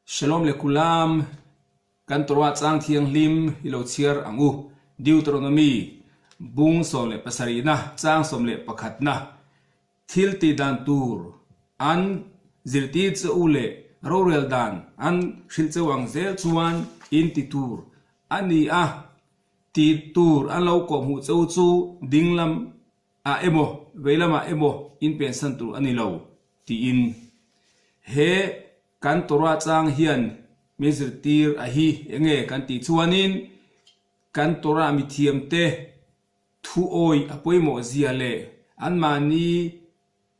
Shalom lekulam, kan torah tsang thiang lim hilo chiar angu Deuteronomy bung som le pasarina tsang som le pakhatna thil ti dan tur an zirti chu ule rorel dan an shil chawang zel chuan in ti tur ani a ti tur an lo ko mu chu chu dinglam a emo veilama emo in pensan tur ani lo ti in he kan torah chang hian mizirtir a hi enge kan ti chuanin kan torah mi thiam te thu oi apoimo zia le an mani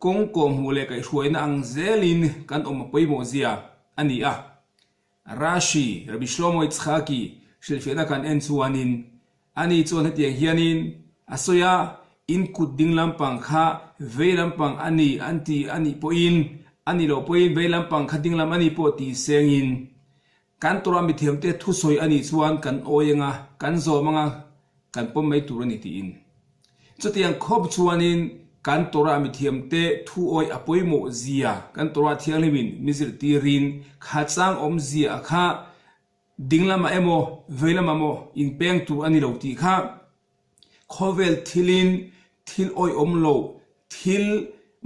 kong kom hule kai hruaina ang zelin kan om apoimo zia ani a Rashi Rabbi Shlomo Yitzchaki shilfena kan en chuanin ani chuan hetiang hianin asoya in kut ding lampang kha ve lampang ani anti ani poin ani lo poin ve lampang khating lam ani po ti sengin kan torah mi thiam te thu soi ani chuan kan oyenga kan zo manga kan pom mai tur ani ti in chutiang khop chuanin kan torah mi thiam te thu oi apoimo zia kan torah thiang limin mizir tirin kha chang om zia kha dinglama emo veilama mo in peng tu ani lo ti kha khovel thilin thil oi om lo thil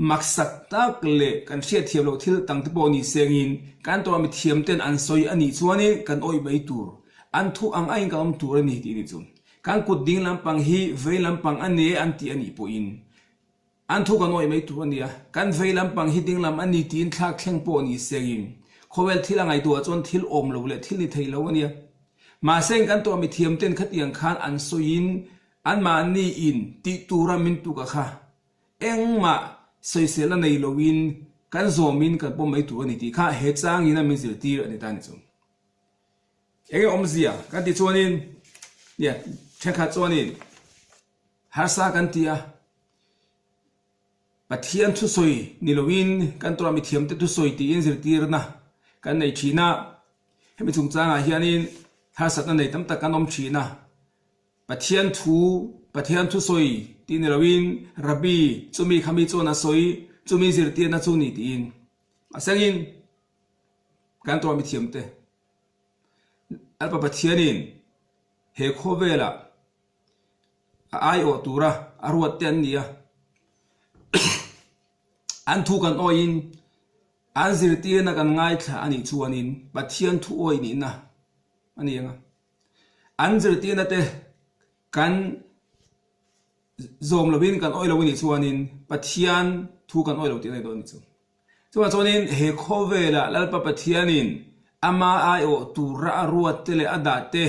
maksak tak le kan sia thiam lo thil tang te po ni sengin kan torah mi thiam ten an soi ani chuanin kan oi mai tur an thu ang ain ka om tur ani ti ni chun kan kut ding lampang hi ve lampang ane anti ani po in an thu kan oi mai tur ania kan ve lampang hi ding lam ani tin thak thleng po ni sengin khowel thilangai tu chon thil om lo le thil ni thei lo ania ma seng kan torah mi thiam ten khatiang khan an soin an ma ni in ti tura min tu ka kha engma soisela nei lowin kan zomin kan pom mai tu ani ti kha he chang ina min zir tir ani tan chu enge omzia kan ti chuanin ya thekha chuanin harsa kan tia pathian thu soi ni lowin kan torah mi thiam te thu soi ti in zir tir na kan nei thina hemi chung changa hianin harsat na nei tam tak kan om thina pathian thu soi ti ni lowin rabbi chumi khami chona soi chumi zir tir na chu ni ti in asangin kan torah mi thiam te alpa pathianin he khovela ai o tura arwat ten nia an thu kan oin an zir tir na kan ngai thla ani chuanin pathian thu oi ni na ani anga an zir tir na te kan zom lovin kan oi lovin chuanin pathian thu kan oi lo ti nei do ni chu chuanin he khovela lalpa pathianin ama ai o tura arwat tele ada te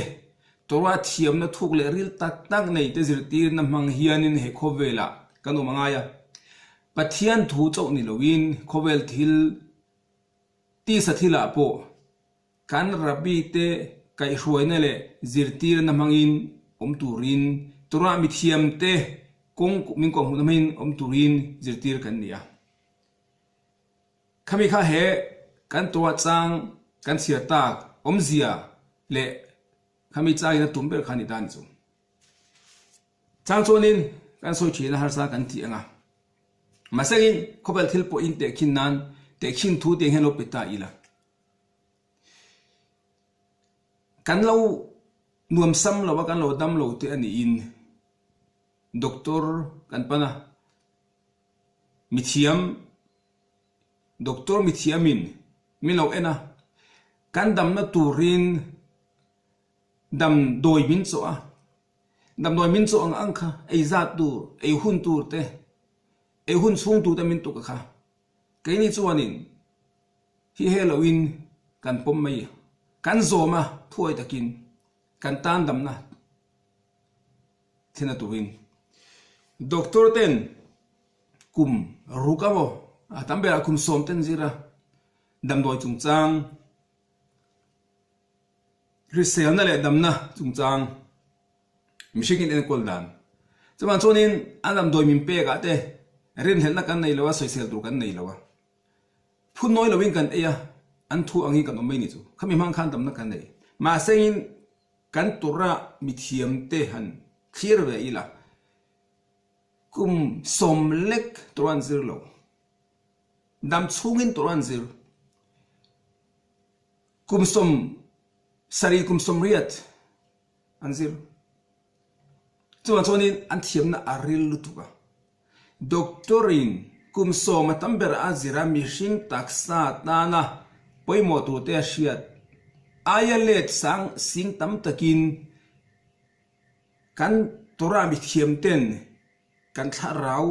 torah thiam na thuk le ril tak tak nei te zir tir na mang hianin he khovela kan umangaya pathian thu chau ni lovin khovel thil ti sathila po kan rabbi te kai hruaina le zir tir na mangin om turin torah mi thiam te kong min ko hu na min om turin zir tir kan nia khami kha he kan torah chang kan sia tak om zia le khami chai na tumber khani dan chu chang chonin kan soi thina harsa kan ti anga masagin khobal thil po in te khin nan te khin thu te helo peta ila kan lo nuam sam lo kan lo dam lo te ani in doctor kan pana mithiam doctor mithiamin min lo ena kan dam na turin dam doi min cho a dam doi min cho ang angkha ei za tu ei hun tur te ei hun sung tu ta min tu ka kha cái ni chuanin hi Halloween kan pom mai kan zoma thuai takin kan tan dam na thina tuwin doctor ten kum rukamo atambera kum som ten zira dam doi chung chang risel na le dam na chung chang mishikin en kol dan chuan chonin anam doi min pe ga te rin hel na kan nei lawa soisel tur kan nei lawa phun noi lowin kan eya an thu angi kan omai ni chu khami mang khan tam na kan nei ma sengin kan torah mi thiam te han clear ve ila kum som lek toran zir lo dam chungin toran zir kumsom sari kumsom riat anzir chuanin an thiam na aril lutuka doctorin kumsom matamber azira mihring taksa tana poimo tu te hriat ayalet sang sing tam takin kan tora mi thiam ten kan tharau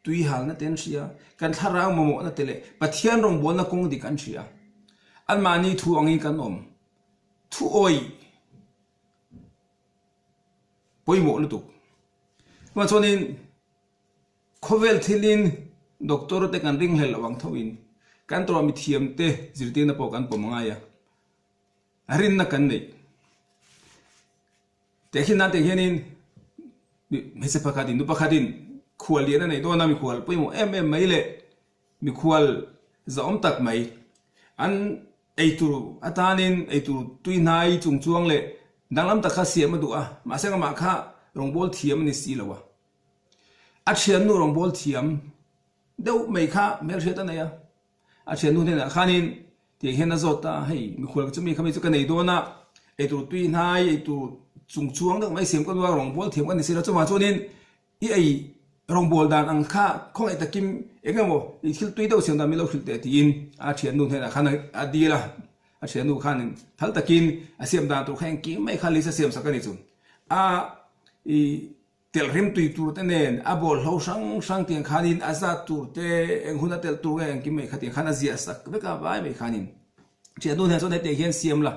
tui hal na ten ria kan tharau momo na tele pathian rong bol na kong di kan ria an mani thu angi kan om thu oi poimo lutuk ma chonin khovel thilin doctor te kan ring hel awang thawin kan tora mi thiam te zirti na po kan pomanga ya arin na kan nei te hinan te hianin mese pakadin nu pakadin khual lian nei do na mi khual poimo em mai le mi khual za om tak mai an eitu atanin eitu tuinai chungchuang le danglam ta kha siam du a ma se ma kha rongbol thiam ni si lawa a thiam nu rongbol thiam deu mai kha mel theta na ya a thiam nu ne na khanin ti hena zota hei mi khul chumi khami chu ka nei do na eitu tuinai eitu chungchuang dang mai siam ko wa rongbol thiam kan ni si la chuma chunin i ei rongbol dan ang kha khong ai takim engamo i thil tui do siam da mi lo thil te tin a thiam nu ne na khana adila a thiam nu khanin thal takin a siam da tu khang ki mai khali sa siam sakani chun a i tel rim tui tur te nen a bol ho sang tiang khanin aza tur te eng huna tel tur eng ki mai khati khana zia sak beka vai mai khanin thiam nu ne so ne te hian siam la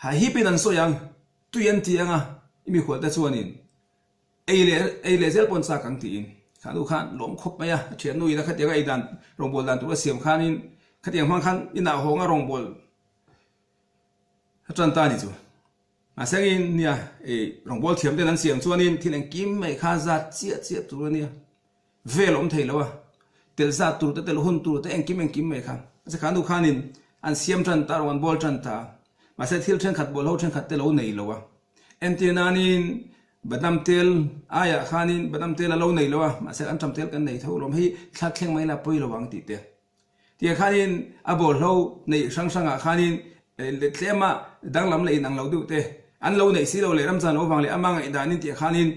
ha hi pin an so yang tuyen tianga imi khol ta chuanin eile zel pon sa kang ti in khanu khan lom khop maya thian nu ina khatia ga idan rongbol dan tu siam khanin khatiang hmang khan ina honga rongbol hatran ta ni chu ma sangin nia rongbol thiam den an siam chuanin thileng kim mai kha za chia tu nia velom theilawa tel za tur te tel hun tur te eng kim mai kha se khanu khanin an siam tran ta ron bol tran ta ma se thil thren khat bol ho thren khat te lo nei lowa entinanin badam tel aya khanin badam tel lo nei lowa ma se an tam tel kan nei tho lom hi thla thleng mai la poi lowang ti te ti khanin abol ho nei sang a khanin le tlema danglam le inang lo du te an lo nei si lo le ram chan lo wang le amang i danin ti khanin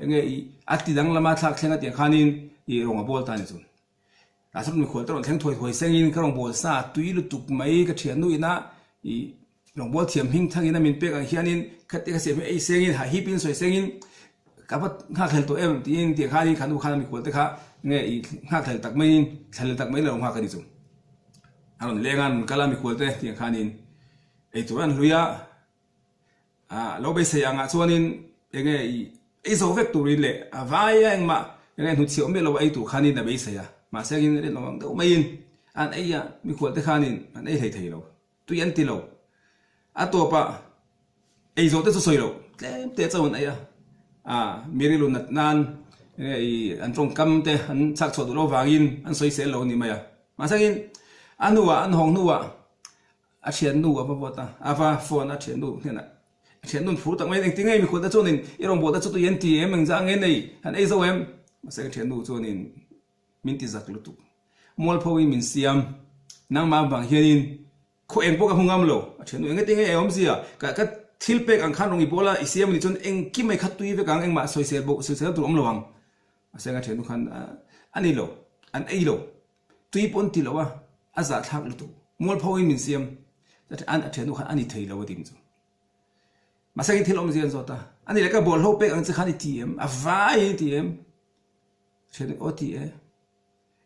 nge i ati danglama thla thlenga ti khanin i ronga bol ta ni chun asum ni khol ton thleng thoi sengin ka rong bol sa tui lu tuk mai ka thian nu ina i rongbol thiam hing thangina min pek ang hianin khati ka se ei sengin ha hi pin soi sengin ka pat kha khel to em tin ti khani khanu khana mi khol te kha nge i kha khel tak mai thal tak mai lo nga ka ni chu aron lengan kala mi khol te ti khanin ei turan luya a lo be se yang a chuanin enge i ei zo vek turin le a vai ang ma enge nu chiom me lo ei tu khanin na be se ya ma sengin re lo ang do mai in an ei ya mi khol te khanin an ei thei lo tu yan ti lo atopa ei zo te so soi lo tlem te chawon aya miri lu nat nan ei an tong kam te an chak chod lo wangin an soi sel lo ni maya masangin anuwa an hong nuwa a thian nu apa bota ava phone a thian nu hena thian nun phu tak mai eng tingai mi khol ta chonin irong bota chu tu yen ti em ang jang nei an ei zo em masang thian nu chonin min ti zak lu tu mol pho min siam nang ma bang hianin ko eng boka hungam lo achen nu engete nge om sia ka thil pek ang khan rongi bola isiam ni chon eng ki mai khatui ve kang eng ma social bo social tu om lowang asenga thenu khan ani lo an ei lo tui pon ti lowa aza thak lu tu mol phawi min siam that an athenu khan ani thei lo dim chu masagi thil om zian zota ani le ka bol ho pek ang che khani tm a vai tm chen oti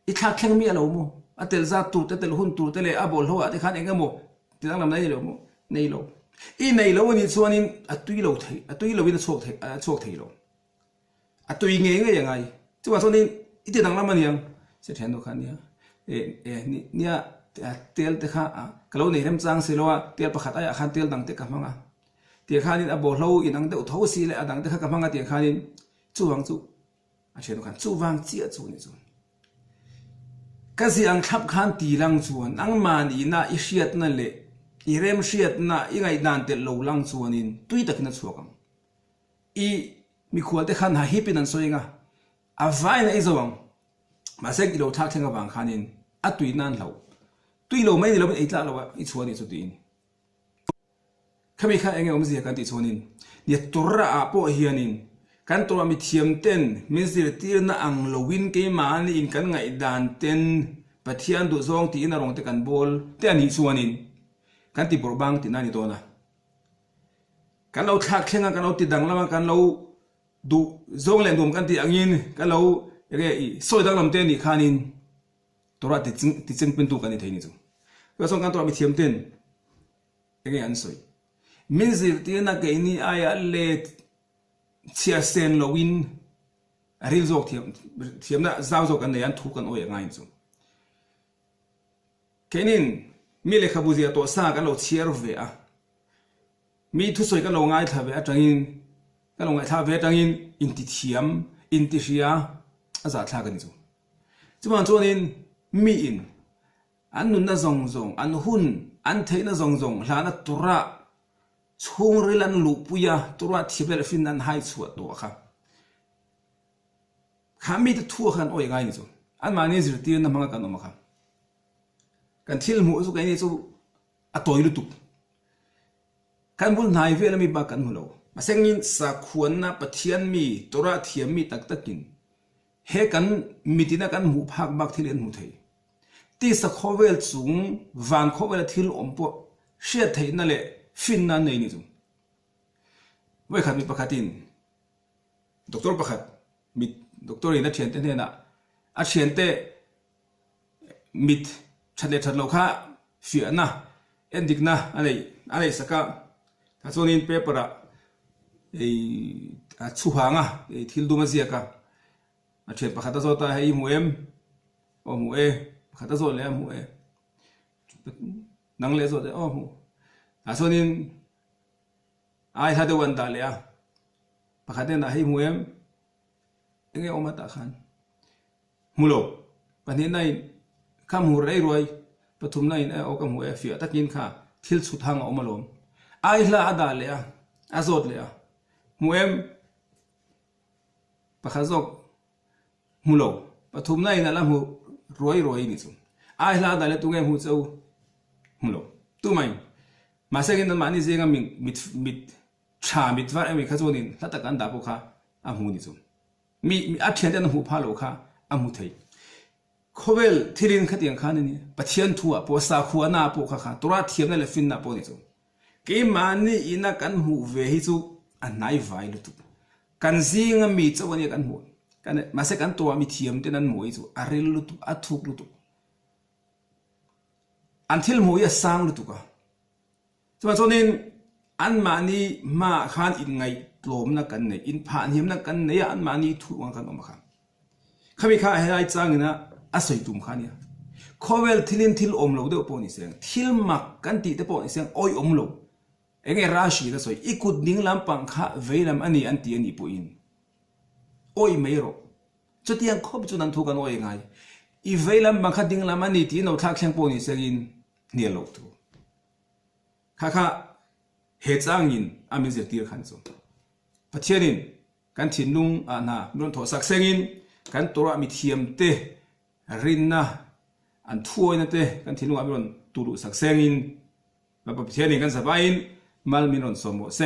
i thak thleng mi alo mo atel za tu te tel hun tu te le abol ho ate khan engamo tidang lam nei lo mo nei lo i nei lo ni chuanin atui lo in chok thei lo atui nge yangai chuwa chuanin i te dang lam ani yang se then do khan ya nia tel te kha kalo nei rem chang se lo tel pakhat aya khan tel dang te ka manga ti khanin abol ho inang de tho si le adang te kha ka manga ti khanin chuwang chu a chen khan chuwang chia chu ni chu kasi ang thap khan ti lang chuan ang mani na i hriat na le i rem hriat na i ngai dan te lo lang chuanin tui takina chuakam i mi khwal te khan ha hi pin an soinga a vai na izawang ma se kilo thak thenga wang khanin a tui nan lo tui lo mai ni lo ei tla lo i chuani chu tin ขมิข้าเองอมเสียกันติชนินเนี่ยตัวระอาโปเฮียนินกันตัวมีเทียมเต้นมิสิรตีน่าอังโลวินเกมานี่อินกันไงดานเต้นปะเทียนดูซองตีน่ารองเตกันบอลเต้นหิสวนินกันติบรบังตินานิโตนะกันเราทักเข่งกันเราติดังแล้วกันเราดูซองแหลมดูกันติอังยินกันเราอย่างเงี้ยสวยดังลำเต้นนี่ขานินตัวระติจึงเป็นตัวกันนี่เท่านี้จูก็ส่งกันตัวมีเทียมเต้นอย่างเงี้ยอันสวยมินซิร์ตีน่าเกนี่อายเลตเชียเซนโลวินริลโซกเทียมน่ะซาวโซกันเนี่ยอันทุกันโอ้ยง่ายจูแค่นี้มีเลขาบุษีตัวสร้างกันเราเชียร์เวอะมีทุกส่วนกันเราง่ายท่าเวอะจังอินกันเราง่ายท่าเวอะจังอินอินติเทียมอินติเชียอาจารย์ท่ากันนี่จูจุดมันตัวนี้มีอินอันนู้นน่ะซงอันหุ่นอันเทน่ะซงหลานตัวระช่วงเรื่องลูกปุยตัวระที่เป็นฟินนั้นให้สวดตัวครับข้ามีแต่ทั่วกันโอ้ยง่ายนี่จูอันมาเนี่ยสิที่นั่นมังกันออกมาครับกันที่หมู่สุกันนี่จูอัตโตยลุตุกันบุญนายเวลมีบักกันหมู่เรามาเสียงยินสักคนน่ะปะเทียนมีตัวระเทียมมีตักตะกินเฮกันมีที่นั่นกันหมู่พักบักที่เรียนหมู่ไทยที่สักข้อเวลสูงวันข้อเวลที่อมปวเชื่อไทยนั่นแหละฟินนั่นเองนี่จูไว้ขัดมีประคัตินด็อกเตอร์ประคัดมีด็อกเตอร์นี่นักเชียนเต้นน่ะอาเชียนเต้มิดชัดเด็ดชัดโลกะฟิอันน่ะเอ็นดิกน่ะอะไรสักกะถ้าส่วนนี้เปเปอร์ชูหางทิลดูมาเสียกะอาเชียนประคัดตัวตาให้หมู่เอ็มโอ้หมู่เอประคัดตัวเลยหมู่เอนังเลตัวเลยโอ้หมู่ถ้าส่วนนี้ไอ้ท่าเดวันตาเลยประคัดเนี่ยนะให้หมู่เอ็มเองออกมาตาขันมุโลปัจจุบันนี้ข้ามหัวไรรวยปฐุมนี้เอาข้ามหัวฟิวตะกินข้าทิลสุดทางออกมาลมไอ้ละอาดาเลยอาซอดเลยหมู่เอ็มประคัดจกมุโลปฐุมนี้นั่นละหัวรวยนี่สุดไอ้ละอาดาเลยตุ้งเอ็มหัวเจ้ามุโลตู้ไม่มาเสียงนั้นมานี่เสียงมิดชามิดว่าเอ็มข้าโจนินถ้าตะกันดาบุข้าอาหูนี่สุดมีอัจฉริยะหูพาโลกะอามุทัยข้อเวลที่เรียนขัดยังขันนี่ปะเทียนทัวปัวสาขัวนาปัวข้าตัวรัฐเทียมนั่นแหละฟินนาปัวนี่จูเกี่ยมันนี่อินักกันหูเวหิจูอันไหนไว้ลุตุกันซิงมีเจ้าวันนี้กันหูกันมาเสกันตัวมีเทียมที่นั่นหมวยจูอะไรลุตุอัทุกลุตุอันที่หมวยสร้างลุตุกะจังหวะนี้อันมานี่มาขันอินไงลมนักกันเนี่ยอินผ่านหิมนักกันเนี่ยอันมานี่ถูกวันกันออกมาครับข้ามีข้าให้ได้จังนะอาศัยตุ่มข้าเนี่ยข้อเวลทิลอมโลเดี๋ยวปนิเสียงทิลมักกันตีเดี๋ยวปนิเสียงอ้อยอมโลเองราชีนะสวยอีกุดนิ่งลำปังข้าเวลาอันนี้อันตีอันนี้ปุ่นอ้อยไม่รอจุดที่ยังครบจุดนั้นถูกกันอ้อยไงอีเวลาบังคับนิ่งลำอันนี้ตีเราทักเชียงปนิเสียงเนี่ยโลกถูกข้าเหตุจังอินอามิเสียตีขันส่งปัจจัยนี้การทิ้งนุ่งน่ะนุ่งทอสักเซงินการตัวมีเทียมเตรินนะอันทั่วนั่นเตการทิ้งนุ่งมีนุ่งตุลุสักเซงินมาปัจจัยนี้การสบายมัลมีนุ่งสมบูรณ์เส